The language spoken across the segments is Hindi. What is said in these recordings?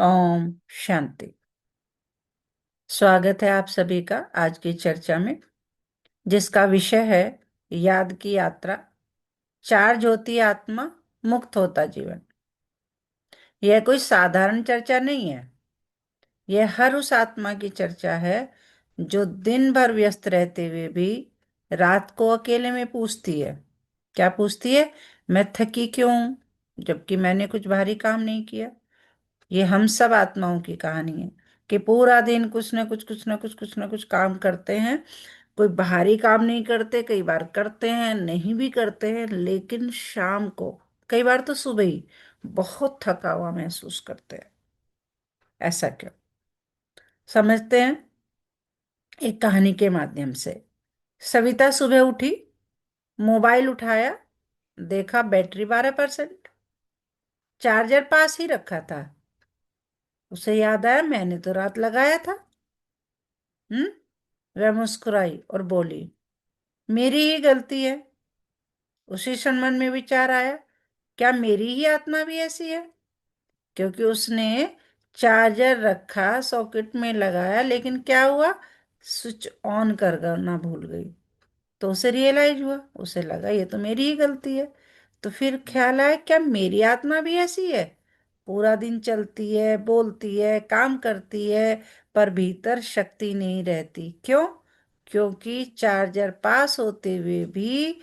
ओम शांति। स्वागत है आप सभी का आज की चर्चा में, जिसका विषय है याद की यात्रा। चार्ज होती आत्मा, मुक्त होता जीवन। यह कोई साधारण चर्चा नहीं है। यह हर उस आत्मा की चर्चा है जो दिन भर व्यस्त रहते हुए भी रात को अकेले में पूछती है। क्या पूछती है? मैं थकी क्यों हूं, जबकि मैंने कुछ भारी काम नहीं किया। ये हम सब आत्माओं की कहानी है कि पूरा दिन कुछ ना कुछ काम करते हैं। कोई बाहरी काम नहीं करते, कई बार करते हैं, नहीं भी करते हैं, लेकिन शाम को, कई बार तो सुबह ही बहुत थका हुआ महसूस करते हैं। ऐसा क्यों? समझते हैं एक कहानी के माध्यम से। सविता सुबह उठी, मोबाइल उठाया, देखा बैटरी 12%। चार्जर पास ही रखा था। उसे याद आया, मैंने तो रात लगाया था। हम्म। वह मुस्कुराई और बोली, मेरी ही गलती है। उसी क्षण मन में विचार आया, क्या मेरी ही आत्मा भी ऐसी है? क्योंकि उसने चार्जर रखा, सॉकेट में लगाया, लेकिन क्या हुआ? स्विच ऑन करना भूल गई। तो उसे रियलाइज हुआ, उसे लगा ये तो मेरी ही गलती है। तो फिर ख्याल आया, क्या मेरी आत्मा भी ऐसी है? पूरा दिन चलती है, बोलती है, काम करती है, पर भीतर शक्ति नहीं रहती। क्यों? क्योंकि चार्जर पास होते हुए भी,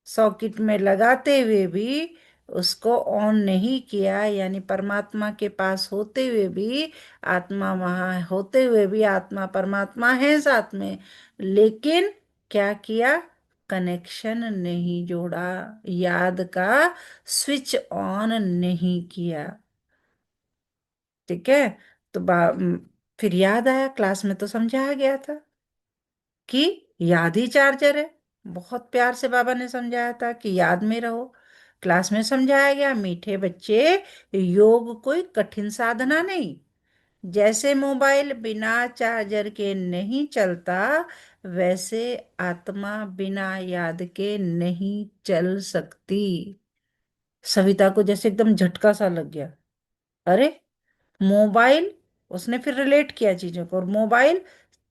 सॉकेट में लगाते हुए भी उसको ऑन नहीं किया। यानी परमात्मा के पास होते हुए भी, आत्मा वहां होते हुए भी, आत्मा परमात्मा है साथ में, लेकिन क्या किया? कनेक्शन नहीं जोड़ा, याद का स्विच ऑन नहीं किया। ठीक है। तो फिर याद आया, क्लास में तो समझाया गया था कि याद ही चार्जर है। बहुत प्यार से बाबा ने समझाया था कि याद में रहो। क्लास में समझाया गया, मीठे बच्चे, योग कोई कठिन साधना नहीं। जैसे मोबाइल बिना चार्जर के नहीं चलता, वैसे आत्मा बिना याद के नहीं चल सकती। सविता को जैसे एकदम झटका सा लग गया। अरे, मोबाइल, उसने फिर रिलेट किया चीजों को, और मोबाइल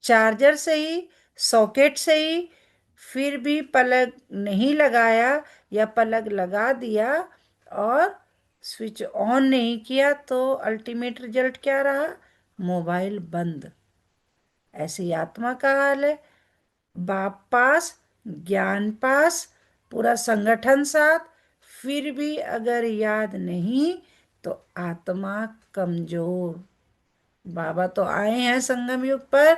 चार्जर से ही, सॉकेट से ही, फिर भी प्लग नहीं लगाया या प्लग लगा दिया और स्विच ऑन नहीं किया, तो अल्टीमेट रिजल्ट क्या रहा? मोबाइल बंद। ऐसे ही आत्मा का हाल है। बाप पास, ज्ञान पास, पूरा संगठन साथ, फिर भी अगर याद नहीं, तो आत्मा कमजोर। बाबा तो आए हैं संगम युग पर,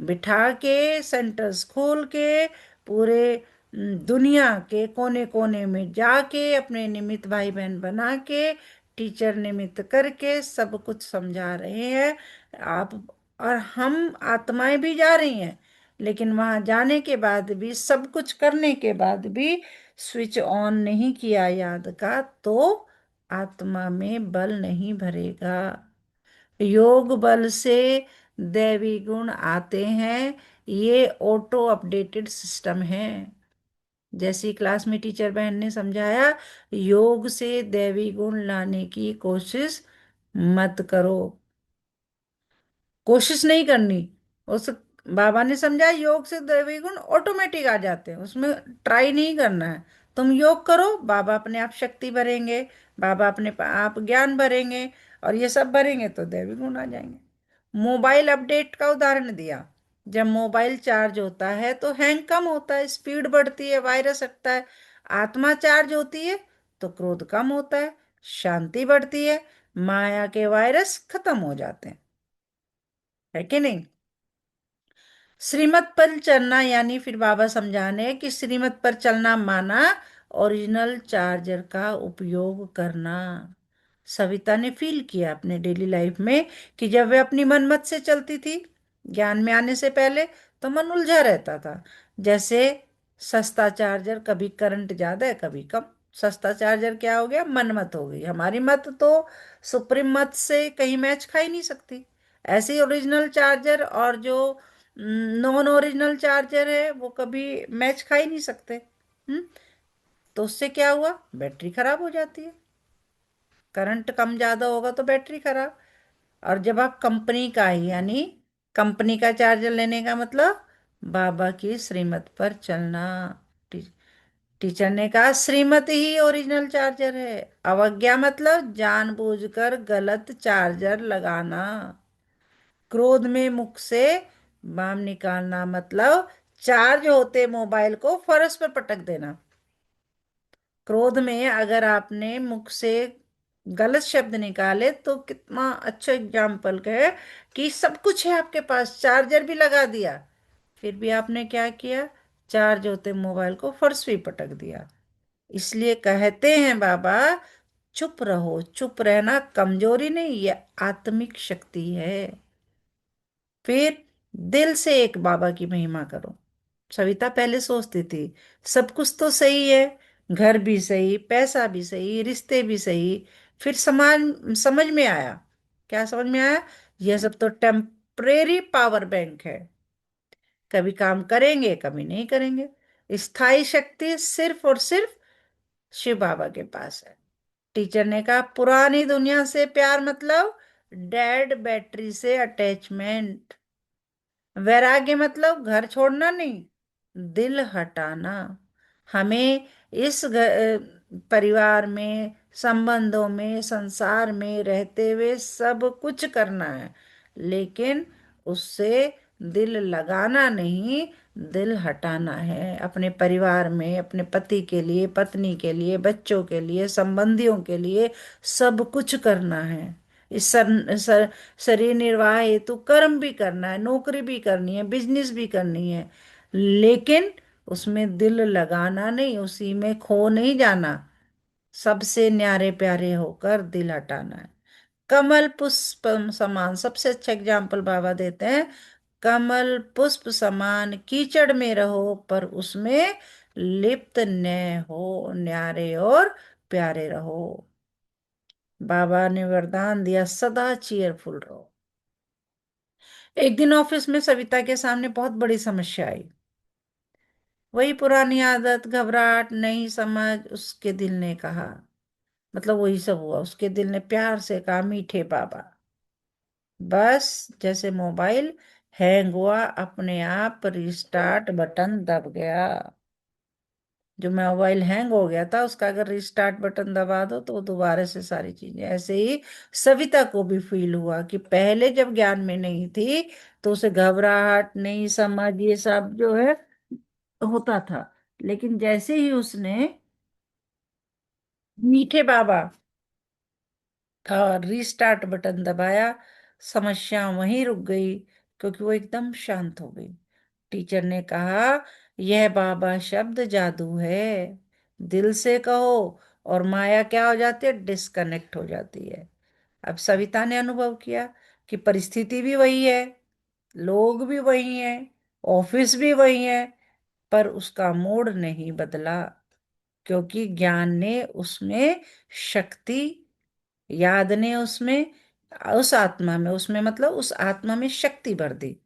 बिठा के, सेंटर्स खोल के, पूरे दुनिया के कोने कोने में जाके, अपने निमित्त भाई बहन बना के, टीचर निमित्त करके सब कुछ समझा रहे हैं। आप और हम आत्माएं भी जा रही हैं, लेकिन वहां जाने के बाद भी, सब कुछ करने के बाद भी, स्विच ऑन नहीं किया याद का, तो आत्मा में बल नहीं भरेगा। योग बल से दैवी गुण आते हैं। ये ऑटो अपडेटेड सिस्टम है। जैसी क्लास में टीचर बहन ने समझाया, योग से दैवी गुण लाने की कोशिश मत करो। कोशिश नहीं करनी। उस बाबा ने समझा, योग से दैवी गुण ऑटोमेटिक आ जाते हैं, उसमें ट्राई नहीं करना है। तुम योग करो, बाबा अपने आप शक्ति भरेंगे, बाबा अपने आप ज्ञान भरेंगे, और ये सब भरेंगे तो दैवी गुण आ जाएंगे। मोबाइल अपडेट का उदाहरण दिया। जब मोबाइल चार्ज होता है तो हैंग कम होता है, स्पीड बढ़ती है, वायरस हटता है। आत्मा चार्ज होती है तो क्रोध कम होता है, शांति बढ़ती है, माया के वायरस खत्म हो जाते हैं। है कि नहीं? श्रीमत पर चलना, यानी फिर बाबा समझाने कि श्रीमत पर चलना माना ओरिजिनल चार्जर का उपयोग करना। सविता ने फील किया अपने डेली लाइफ में कि जब वह अपनी मनमत से चलती थी, ज्ञान में आने से पहले, तो मन उलझा रहता था। जैसे सस्ता चार्जर, कभी करंट ज्यादा है, कभी कम। सस्ता चार्जर क्या हो गया? मनमत हो गई। हमारी मत तो सुप्रीम मत से कहीं मैच खा ही नहीं सकती। ऐसे ही ओरिजिनल चार्जर और जो नॉन ओरिजिनल चार्जर है, वो कभी मैच खा ही नहीं सकते। हम्म। तो उससे क्या हुआ? बैटरी खराब हो जाती है। करंट कम ज्यादा होगा तो बैटरी खराब। और जब आप कंपनी का ही, यानी कंपनी का चार्जर लेने का मतलब बाबा की श्रीमत पर चलना। टी, टीचर ने कहा श्रीमत ही ओरिजिनल चार्जर है। अवज्ञा मतलब जानबूझकर गलत चार्जर लगाना। क्रोध में मुख से बाम निकालना मतलब चार्ज होते मोबाइल को फर्श पर पटक देना। क्रोध में अगर आपने मुख से गलत शब्द निकाले तो कितना अच्छा एग्जाम्पल है कि सब कुछ है आपके पास, चार्जर भी लगा दिया, फिर भी आपने क्या किया, चार्ज होते मोबाइल को फर्श पे पटक दिया। इसलिए कहते हैं बाबा, चुप रहो। चुप रहना कमजोरी नहीं, ये आत्मिक शक्ति है। फिर दिल से एक बाबा की महिमा करो। सविता पहले सोचती थी सब कुछ तो सही है, घर भी सही, पैसा भी सही, रिश्ते भी सही। फिर समाज समझ में आया। क्या समझ में आया? यह सब तो टेम्परेरी पावर बैंक है, कभी काम करेंगे कभी नहीं करेंगे। स्थायी शक्ति सिर्फ और सिर्फ शिव बाबा के पास है। टीचर ने कहा पुरानी दुनिया से प्यार मतलब डेड बैटरी से अटैचमेंट। वैराग्य मतलब घर छोड़ना नहीं, दिल हटाना। हमें इस परिवार में, संबंधों में, संसार में रहते हुए सब कुछ करना है, लेकिन उससे दिल लगाना नहीं, दिल हटाना है। अपने परिवार में अपने पति के लिए, पत्नी के लिए, बच्चों के लिए, संबंधियों के लिए सब कुछ करना है। इस शरीर निर्वाह हेतु कर्म भी करना है, नौकरी भी करनी है, बिजनेस भी करनी है, लेकिन उसमें दिल लगाना नहीं, उसी में खो नहीं जाना। सबसे न्यारे प्यारे होकर दिल हटाना है। कमल पुष्प समान, सबसे अच्छा एग्जाम्पल बाबा देते हैं। कमल पुष्प समान कीचड़ में रहो, पर उसमें लिप्त न हो, न्यारे और प्यारे रहो। बाबा ने वरदान दिया सदा चीयरफुल रहो। एक दिन ऑफिस में सविता के सामने बहुत बड़ी समस्या आई। वही पुरानी आदत, घबराहट, नई समझ। उसके दिल ने कहा, मतलब वही सब हुआ। उसके दिल ने प्यार से कहा मीठे बाबा, बस जैसे मोबाइल हैंग हुआ, अपने आप रिस्टार्ट बटन दब गया। जो मोबाइल हैंग हो गया था उसका अगर रिस्टार्ट बटन दबा दो तो वो दोबारा से सारी चीजें। ऐसे ही सविता को भी फील हुआ कि पहले जब ज्ञान में नहीं थी तो उसे घबराहट, नहीं समझ, ये सब जो है होता था। लेकिन जैसे ही उसने मीठे बाबा का रीस्टार्ट बटन दबाया, समस्या वहीं रुक गई, क्योंकि वो एकदम शांत हो गई। टीचर ने कहा यह बाबा शब्द जादू है। दिल से कहो और माया क्या हो जाती है, डिस्कनेक्ट हो जाती है। अब सविता ने अनुभव किया कि परिस्थिति भी वही है, लोग भी वही हैं, ऑफिस भी वही है, पर उसका मूड नहीं बदला, क्योंकि ज्ञान ने उसमें शक्ति, याद ने उसमें, उस आत्मा में, उसमें मतलब उस आत्मा में शक्ति भर दी।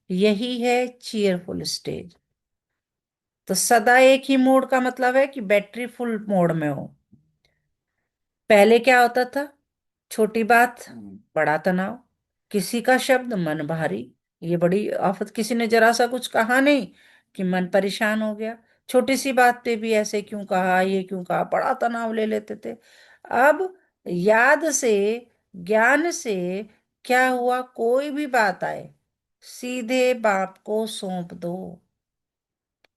यही है चीयरफुल स्टेज। तो सदा एक ही मोड का मतलब है कि बैटरी फुल मोड में हो। पहले क्या होता था, छोटी बात बड़ा तनाव, किसी का शब्द मन भारी, ये बड़ी आफत। किसी ने जरा सा कुछ कहा नहीं कि मन परेशान हो गया। छोटी सी बात पे भी ऐसे क्यों कहा, ये क्यों कहा, बड़ा तनाव ले लेते थे। अब याद से, ज्ञान से क्या हुआ, कोई भी बात आए सीधे बाप को सौंप दो।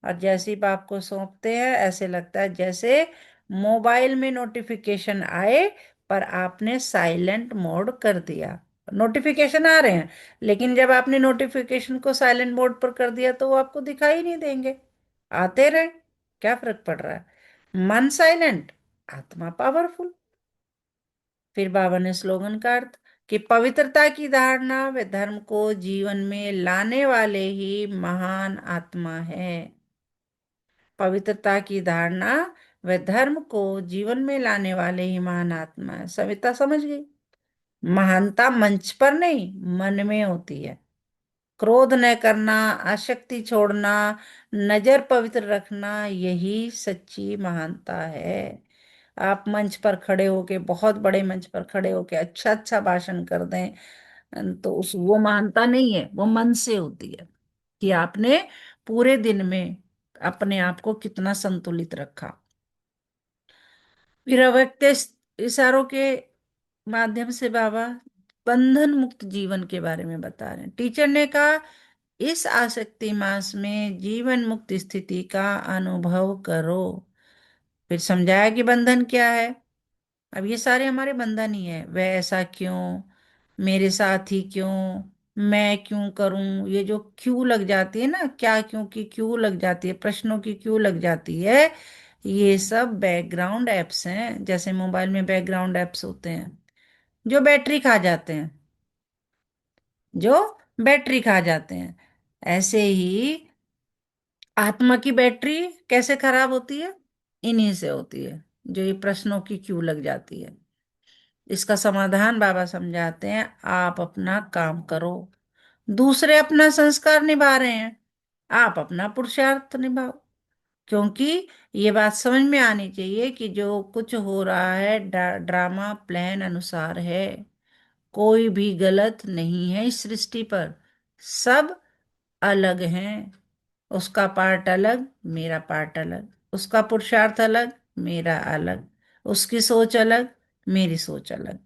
और जैसे ही बाप को सौंपते हैं ऐसे लगता है जैसे मोबाइल में नोटिफिकेशन आए पर आपने साइलेंट मोड कर दिया। नोटिफिकेशन आ रहे हैं, लेकिन जब आपने नोटिफिकेशन को साइलेंट मोड पर कर दिया तो वो आपको दिखाई नहीं देंगे, आते रहे, क्या फर्क पड़ रहा है। मन साइलेंट, आत्मा पावरफुल। फिर बाबा ने स्लोगन का अर्थ कि पवित्रता की धारणा व धर्म को जीवन में लाने वाले ही महान आत्मा है। पवित्रता की धारणा व धर्म को जीवन में लाने वाले ही महान आत्मा है। सविता समझ गई, महानता मंच पर नहीं, मन में होती है। क्रोध न करना, आसक्ति छोड़ना, नजर पवित्र रखना, यही सच्ची महानता है। आप मंच पर खड़े होके, बहुत बड़े मंच पर खड़े होके अच्छा अच्छा भाषण कर दें, तो उस वो मानता नहीं है, वो मन से होती है कि आपने पूरे दिन में अपने आप को कितना संतुलित रखा। फिर अव्यक्त इशारों के माध्यम से बाबा बंधन मुक्त जीवन के बारे में बता रहे हैं। टीचर ने कहा इस आसक्ति मास में जीवन मुक्त स्थिति का अनुभव करो। फिर समझाया कि बंधन क्या है। अब ये सारे हमारे बंधन ही है। वह ऐसा क्यों, मेरे साथ ही क्यों, मैं क्यों करूं, ये जो क्यों लग जाती है ना, क्या क्यों की क्यों लग जाती है, प्रश्नों की क्यों लग जाती है, ये सब बैकग्राउंड एप्स हैं। जैसे मोबाइल में बैकग्राउंड एप्स होते हैं जो बैटरी खा जाते हैं, जो बैटरी खा जाते हैं। ऐसे ही आत्मा की बैटरी कैसे खराब होती है, इन्हीं से होती है, जो ये प्रश्नों की क्यों लग जाती है। इसका समाधान बाबा समझाते हैं, आप अपना काम करो, दूसरे अपना संस्कार निभा रहे हैं, आप अपना पुरुषार्थ निभाओ। क्योंकि ये बात समझ में आनी चाहिए कि जो कुछ हो रहा है ड्रामा प्लान अनुसार है। कोई भी गलत नहीं है इस सृष्टि पर, सब अलग हैं। उसका पार्ट अलग, मेरा पार्ट अलग, उसका पुरुषार्थ अलग, मेरा अलग, उसकी सोच अलग, मेरी सोच अलग।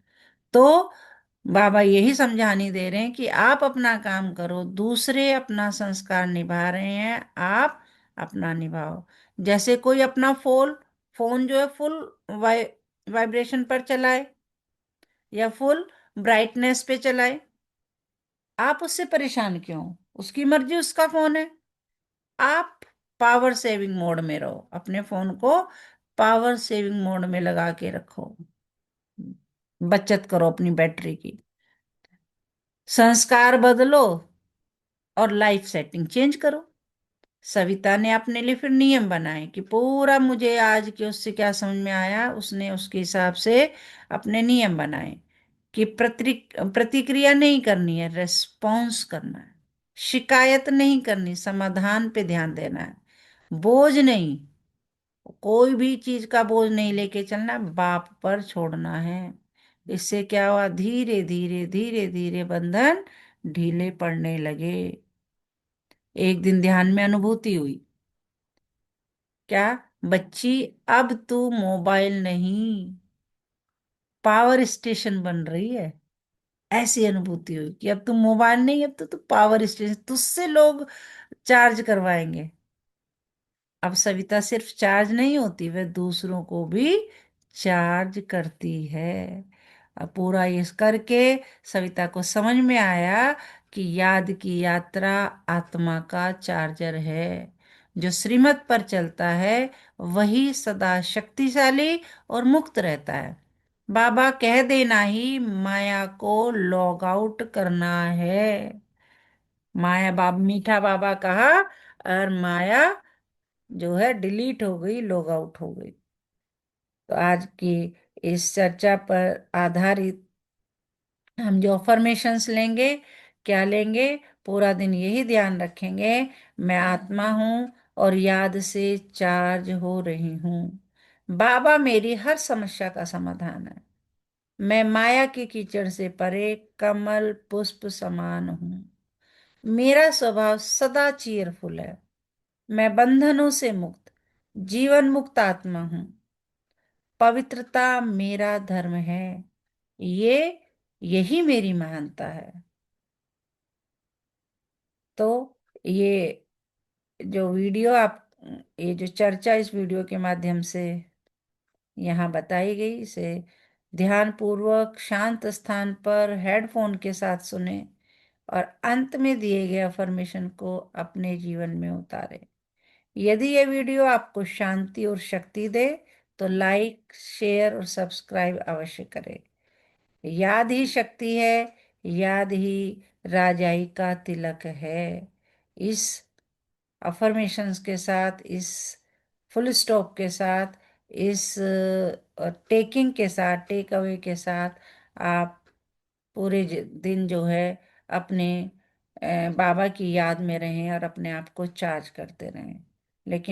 तो बाबा यही समझानी दे रहे हैं कि आप अपना काम करो, दूसरे अपना संस्कार निभा रहे हैं, आप अपना निभाओ। जैसे कोई अपना फोन जो है फुल वाइब्रेशन पर चलाए या फुल ब्राइटनेस पे चलाए, आप उससे परेशान क्यों? उसकी मर्जी, उसका फोन है। आप पावर सेविंग मोड में रहो, अपने फोन को पावर सेविंग मोड में लगा के रखो, बचत करो अपनी बैटरी की। संस्कार बदलो और लाइफ सेटिंग चेंज करो। सविता ने अपने लिए फिर नियम बनाए कि पूरा मुझे आज के उससे क्या समझ में आया, उसने उसके हिसाब से अपने नियम बनाए कि प्रतिक्रिया नहीं करनी है, रेस्पॉन्स करना है। शिकायत नहीं करनी, समाधान पे ध्यान देना है। बोझ नहीं, कोई भी चीज का बोझ नहीं लेके चलना, बाप पर छोड़ना है। इससे क्या हुआ, धीरे धीरे धीरे धीरे बंधन ढीले पड़ने लगे। एक दिन ध्यान में अनुभूति हुई, क्या, बच्ची अब तू मोबाइल नहीं पावर स्टेशन बन रही है। ऐसी अनुभूति हुई कि अब तू मोबाइल नहीं, अब तो तू पावर स्टेशन, तुझसे लोग चार्ज करवाएंगे। अब सविता सिर्फ चार्ज नहीं होती, वह दूसरों को भी चार्ज करती है। अब पूरा ये करके सविता को समझ में आया कि याद की यात्रा आत्मा का चार्जर है। जो श्रीमत पर चलता है वही सदा शक्तिशाली और मुक्त रहता है। बाबा कह देना ही माया को लॉग आउट करना है। माया, मीठा बाबा कहा, और माया जो है डिलीट हो गई, लॉग आउट हो गई। तो आज की इस चर्चा पर आधारित हम जो अफर्मेशंस लेंगे, क्या लेंगे, पूरा दिन यही ध्यान रखेंगे, मैं आत्मा हूँ और याद से चार्ज हो रही हूँ। बाबा मेरी हर समस्या का समाधान है। मैं माया के कीचड़ से परे कमल पुष्प समान हूँ। मेरा स्वभाव सदा चीयरफुल है। मैं बंधनों से मुक्त जीवन मुक्त आत्मा हूँ। पवित्रता मेरा धर्म है। ये यही मेरी महानता है। तो ये जो वीडियो आप, ये जो चर्चा इस वीडियो के माध्यम से यहाँ बताई गई, इसे ध्यान पूर्वक शांत स्थान पर हेडफोन के साथ सुने और अंत में दिए गए अफर्मेशन को अपने जीवन में उतारे। यदि ये वीडियो आपको शांति और शक्ति दे तो लाइक शेयर और सब्सक्राइब अवश्य करें। याद ही शक्ति है, याद ही राजाई का तिलक है। इस अफर्मेशंस के साथ, इस फुल स्टॉप के साथ, इस टेकिंग के साथ, टेक अवे के साथ, आप पूरे दिन जो है अपने बाबा की याद में रहें और अपने आप को चार्ज करते रहें। लेकिन